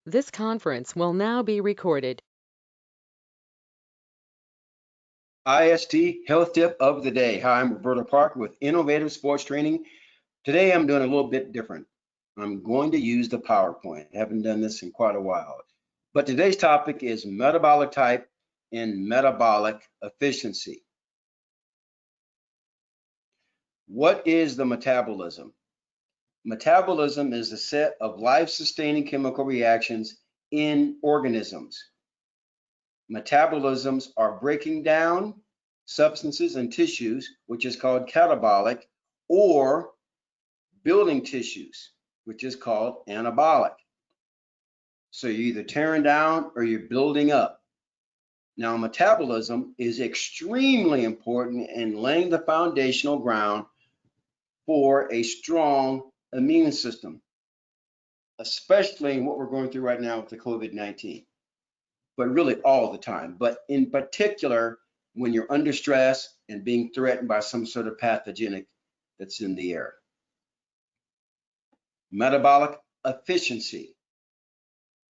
This conference will now be recorded. IST Health Tip of the Day. Hi, I'm Roberto Parker with Innovative Sports Training. Today I'm doing a little bit different. I'm going to use the PowerPoint. I haven't done this in quite a while. But today's topic is metabolic type and metabolic efficiency. What is the metabolism? Metabolism is a set of life-sustaining chemical reactions in organisms. Metabolisms are breaking down substances and tissues, which is called catabolic, or building tissues, which is called anabolic. So you're either tearing down or you're building up. Now, metabolism is extremely important in laying the foundational ground for a strong immune system, especially in what we're going through right now with the COVID-19, but really all the time. But in particular, when you're under stress and being threatened by some sort of pathogenic that's in the air. Metabolic efficiency.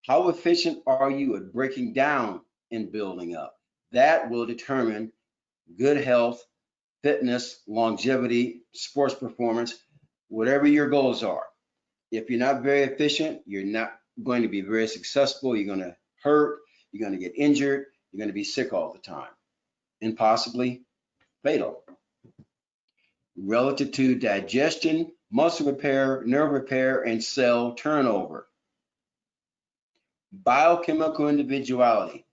How efficient are you at breaking down and building up? That will determine good health, fitness, longevity, sports performance, whatever your goals are. If you're not very efficient, you're not going to be very successful. You're going to hurt, you're going to get injured, you're going to be sick all the time, and possibly fatal. Relative to digestion, muscle repair, nerve repair, and cell turnover. Biochemical individuality.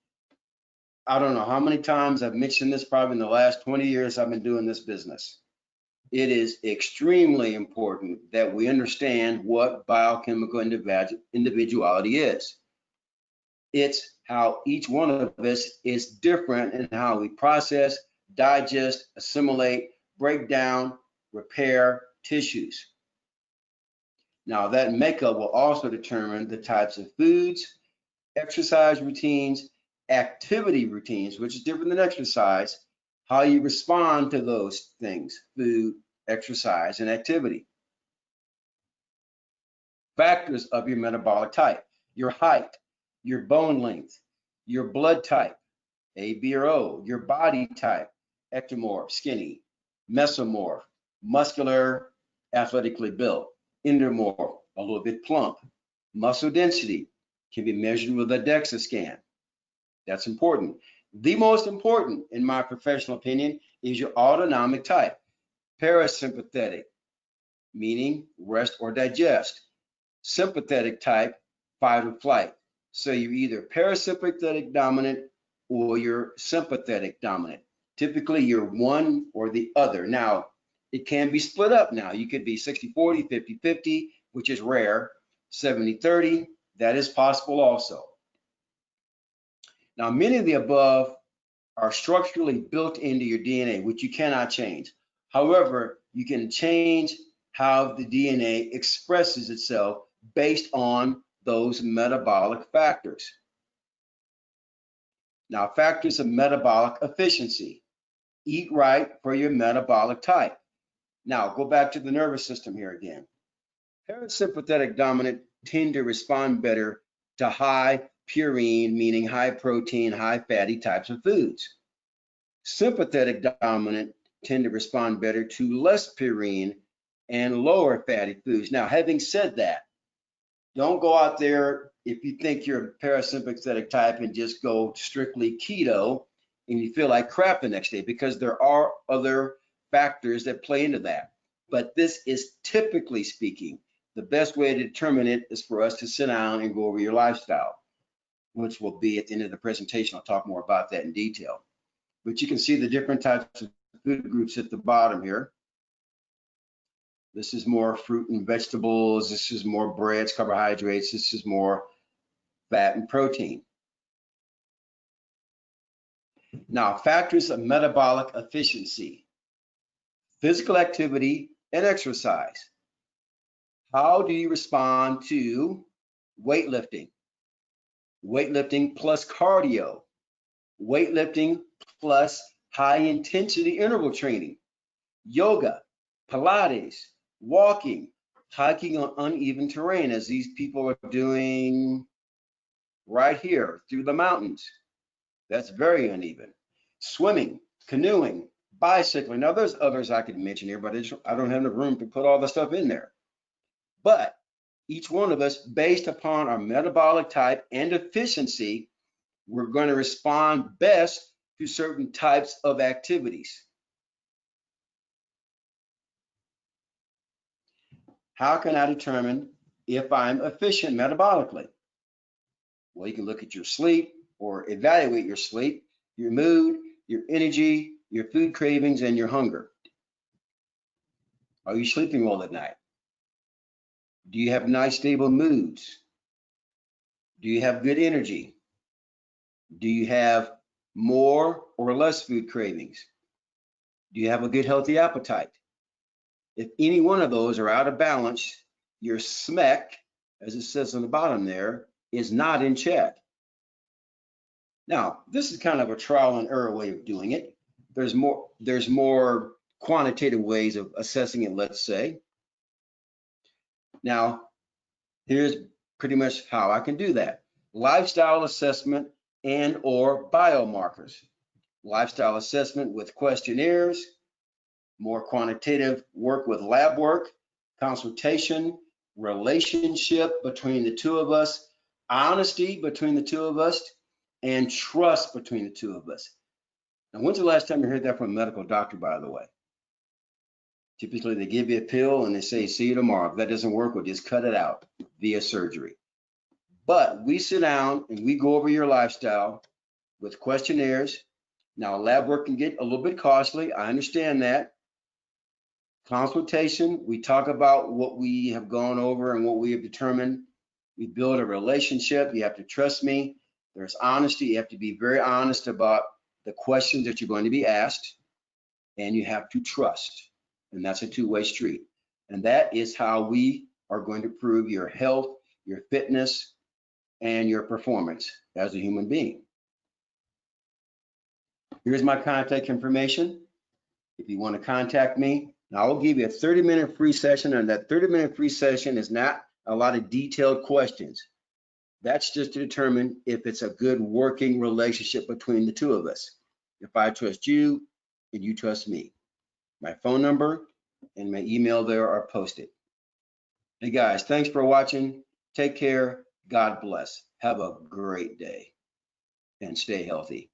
I don't know how many times I've mentioned this, probably in the last 20 years I've been doing this business. It is extremely important that we understand what biochemical individuality is. It's how each one of us is different in how we process, digest, assimilate, break down, repair tissues. Now, that makeup will also determine the types of foods, exercise routines, activity routines, which is different than exercise, how you respond to those things, food, exercise, and activity. Factors of your metabolic type: your height, your bone length, your blood type, A, B, or O, your body type, ectomorph, skinny, mesomorph, muscular, athletically built, endomorph, a little bit plump. Muscle density can be measured with a DEXA scan. That's important. The most important, in my professional opinion, is your autonomic type. Parasympathetic, meaning rest or digest. Sympathetic type, fight or flight. So you're either parasympathetic dominant or you're sympathetic dominant. Typically, you're one or the other. Now, it can be split up now. You could be 60-40, 50-50, which is rare. 70-30, that is possible also. Now, many of the above are structurally built into your DNA, which you cannot change. However, you can change how the DNA expresses itself based on those metabolic factors. Now, factors of metabolic efficiency. Eat right for your metabolic type. Now, go back to the nervous system here again. Parasympathetic dominant tend to respond better to high purine, meaning high protein, high fatty types of foods. Sympathetic dominant tend to respond better to less purine and lower fatty foods. Now, having said that, don't go out there if you think you're a parasympathetic type and just go strictly keto and you feel like crap the next day, because there are other factors that play into that. But this is, typically speaking, the best way to determine it is for us to sit down and go over your lifestyle, which will be at the end of the presentation. I'll talk more about that in detail. But you can see the different types of food groups at the bottom here. This is more fruit and vegetables. This is more breads, carbohydrates. This is more fat and protein. Now, factors of metabolic efficiency: physical activity and exercise. How do you respond to weightlifting? Weightlifting plus cardio. Weightlifting plus high intensity interval training. Yoga, Pilates, walking, hiking on uneven terrain, as these people are doing right here through the mountains. That's very uneven. Swimming, canoeing, bicycling. Now there's others I could mention here, but I don't have the room to put all the stuff in there. But each one of us, based upon our metabolic type and efficiency, we're going to respond best to certain types of activities. How can I determine if I'm efficient metabolically? Well, you can look at your sleep or evaluate your sleep, your mood, your energy, your food cravings, and your hunger. Are you sleeping well at night? Do you have nice, stable moods? Do you have good energy? Do you have more or less food cravings? Do you have a good, healthy appetite? If any one of those are out of balance, your SMEC, as it says on the bottom there, is not in check. Now, this is kind of a trial and error way of doing it. There's more quantitative ways of assessing it, let's say. Now, here's pretty much how I can do that. Lifestyle assessment and or biomarkers. Lifestyle assessment with questionnaires, more quantitative work with lab work, consultation, relationship between the two of us, honesty between the two of us, and trust between the two of us. Now, when's the last time you heard that from a medical doctor, by the way? Typically, they give you a pill and they say, see you tomorrow. If that doesn't work, we'll just cut it out via surgery. But we sit down and we go over your lifestyle with questionnaires. Now, lab work can get a little bit costly. I understand that. Consultation, we talk about what we have gone over and what we have determined. We build a relationship. You have to trust me. There's honesty. You have to be very honest about the questions that you're going to be asked, and you have to trust. And that's a two-way street. And that is how we are going to prove your health, your fitness, and your performance as a human being. Here's my contact information. If you want to contact me, I will give you a 30-minute free session, and that 30-minute free session is not a lot of detailed questions. That's just to determine if it's a good working relationship between the two of us. If I trust you and you trust me. My phone number and my email there are posted. Hey guys, thanks for watching. Take care. God bless. Have a great day and stay healthy.